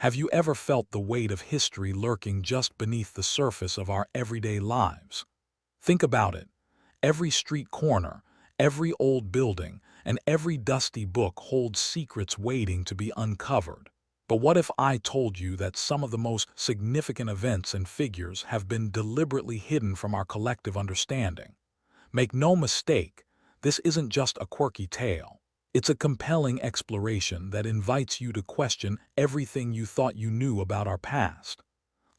Have you ever felt the weight of history lurking just beneath the surface of our everyday lives? Think about it. Every street corner, every old building, and every dusty book holds secrets waiting to be uncovered. But what if I told you that some of the most significant events and figures have been deliberately hidden from our collective understanding? Make no mistake, this isn't just a quirky tale. It's a compelling exploration that invites you to question everything you thought you knew about our past.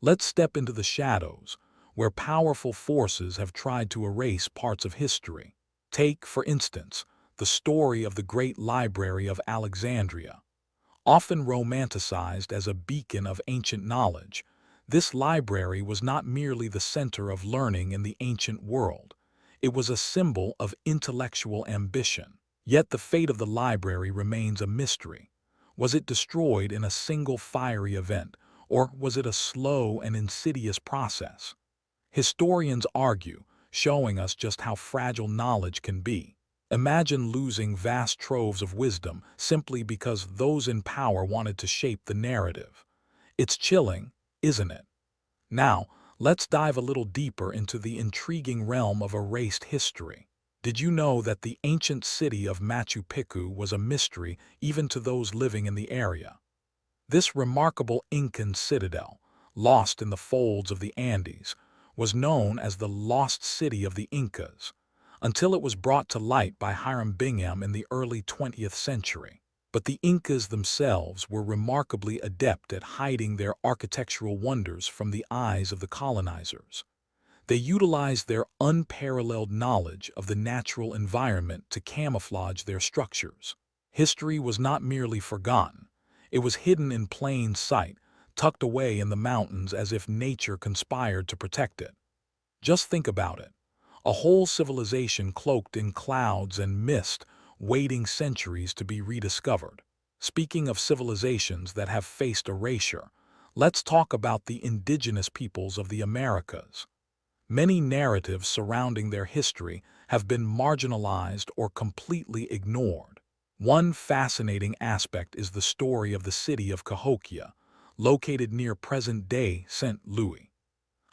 Let's step into the shadows, where powerful forces have tried to erase parts of history. Take, for instance, the story of the Great Library of Alexandria. Often romanticized as a beacon of ancient knowledge, this library was not merely the center of learning in the ancient world. It was a symbol of intellectual ambition. Yet the fate of the library remains a mystery. Was it destroyed in a single fiery event, or was it a slow and insidious process? Historians argue, showing us just how fragile knowledge can be. Imagine losing vast troves of wisdom simply because those in power wanted to shape the narrative. It's chilling, isn't it? Now, let's dive a little deeper into the intriguing realm of erased history. Did you know that the ancient city of Machu Picchu was a mystery even to those living in the area? This remarkable Incan citadel, lost in the folds of the Andes, was known as the Lost City of the Incas, until it was brought to light by Hiram Bingham in the early 20th century. But the Incas themselves were remarkably adept at hiding their architectural wonders from the eyes of the colonizers. They utilized their unparalleled knowledge of the natural environment to camouflage their structures. History was not merely forgotten. It was hidden in plain sight, tucked away in the mountains as if nature conspired to protect it. Just think about it. A whole civilization cloaked in clouds and mist, waiting centuries to be rediscovered. Speaking of civilizations that have faced erasure, let's talk about the indigenous peoples of the Americas. Many narratives surrounding their history have been marginalized or completely ignored. One fascinating aspect is the story of the city of Cahokia, located near present-day St. Louis.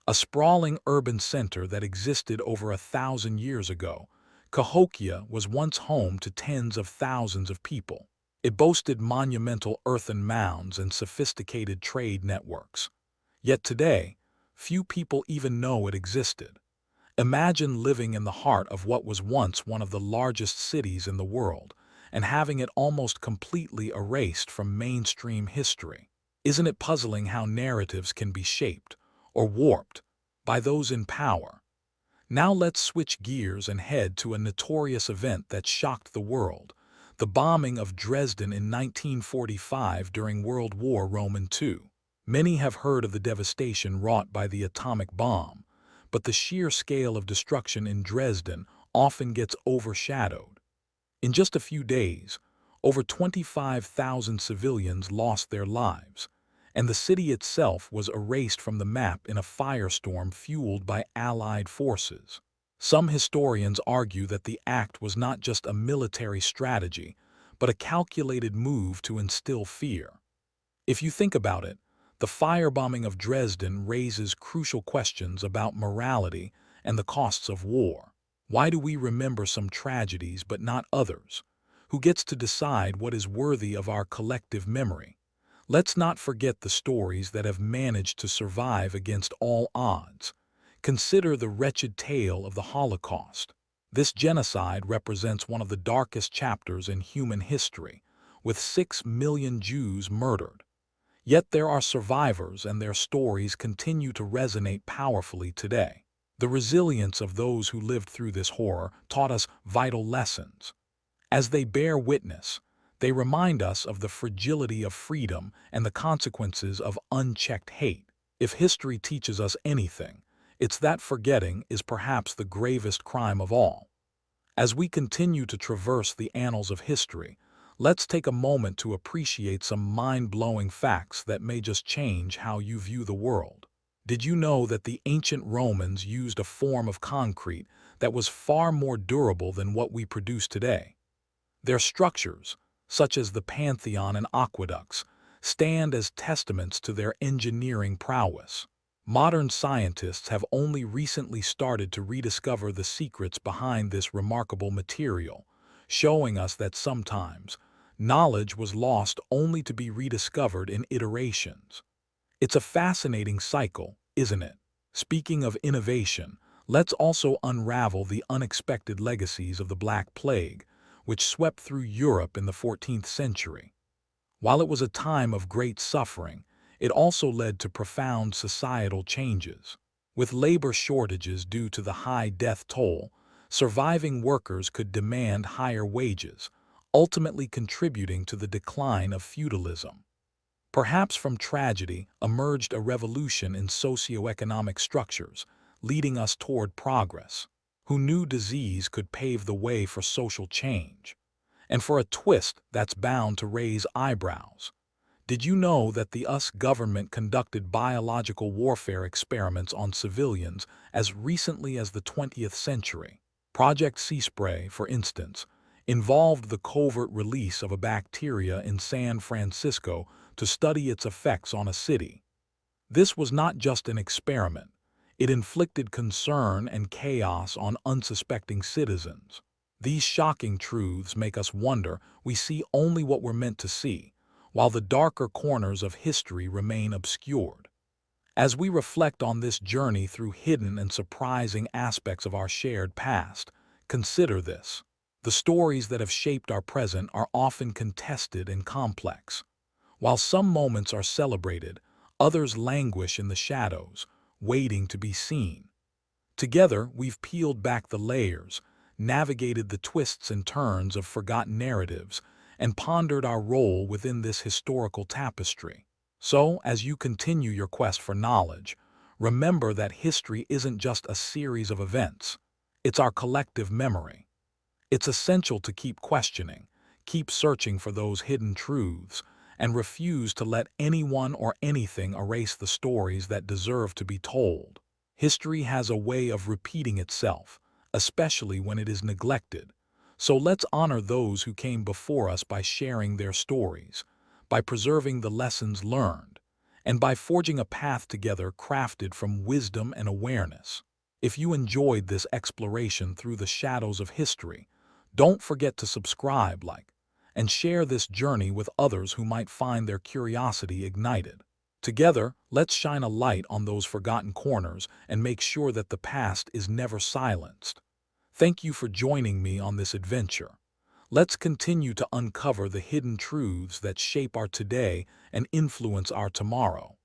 A sprawling urban center that existed over 1,000 years ago, Cahokia was once home to tens of thousands of people. It boasted monumental earthen mounds and sophisticated trade networks. Yet today, few people even know it existed. Imagine living in the heart of what was once one of the largest cities in the world, and having it almost completely erased from mainstream history. Isn't it puzzling how narratives can be shaped, or warped, by those in power? Now let's switch gears and head to a notorious event that shocked the world: the bombing of Dresden in 1945 during World War II. Many have heard of the devastation wrought by the atomic bomb, but the sheer scale of destruction in Dresden often gets overshadowed. In just a few days, over 25,000 civilians lost their lives, and the city itself was erased from the map in a firestorm fueled by Allied forces. Some historians argue that the act was not just a military strategy, but a calculated move to instill fear. If you think about it, the firebombing of Dresden raises crucial questions about morality and the costs of war. Why do we remember some tragedies but not others? Who gets to decide what is worthy of our collective memory? Let's not forget the stories that have managed to survive against all odds. Consider the wretched tale of the Holocaust. This genocide represents one of the darkest chapters in human history, with 6 million Jews murdered. Yet there are survivors, and their stories continue to resonate powerfully today. The resilience of those who lived through this horror taught us vital lessons. As they bear witness, they remind us of the fragility of freedom and the consequences of unchecked hate. If history teaches us anything, it's that forgetting is perhaps the gravest crime of all. As we continue to traverse the annals of history, let's take a moment to appreciate some mind-blowing facts that may just change how you view the world. Did you know that the ancient Romans used a form of concrete that was far more durable than what we produce today? Their structures, such as the Pantheon and aqueducts, stand as testaments to their engineering prowess. Modern scientists have only recently started to rediscover the secrets behind this remarkable material, showing us that sometimes knowledge was lost only to be rediscovered in iterations. It's a fascinating cycle, isn't it? Speaking of innovation, let's also unravel the unexpected legacies of the Black Plague, which swept through Europe in the 14th century. While it was a time of great suffering, it also led to profound societal changes. With labor shortages due to the high death toll, surviving workers could demand higher wages, ultimately contributing to the decline of feudalism. Perhaps from tragedy emerged a revolution in socioeconomic structures, leading us toward progress. Who knew disease could pave the way for social change? And for a twist that's bound to raise eyebrows. Did you know that the US government conducted biological warfare experiments on civilians as recently as the 20th century? Project Sea Spray, for instance, involved the covert release of a bacteria in San Francisco to study its effects on a city. This was not just an experiment. It inflicted concern and chaos on unsuspecting citizens. These shocking truths make us wonder we see only what we're meant to see, while the darker corners of history remain obscured. As we reflect on this journey through hidden and surprising aspects of our shared past, consider this. The stories that have shaped our present are often contested and complex. While some moments are celebrated, others languish in the shadows, waiting to be seen. Together, we've peeled back the layers, navigated the twists and turns of forgotten narratives, and pondered our role within this historical tapestry. So, as you continue your quest for knowledge, remember that history isn't just a series of events. It's our collective memory. It's essential to keep questioning, keep searching for those hidden truths, and refuse to let anyone or anything erase the stories that deserve to be told. History has a way of repeating itself, especially when it is neglected. So let's honor those who came before us by sharing their stories, by preserving the lessons learned, and by forging a path together crafted from wisdom and awareness. If you enjoyed this exploration through the shadows of history, don't forget to subscribe, like, and share this journey with others who might find their curiosity ignited. Together, let's shine a light on those forgotten corners and make sure that the past is never silenced. Thank you for joining me on this adventure. Let's continue to uncover the hidden truths that shape our today and influence our tomorrow.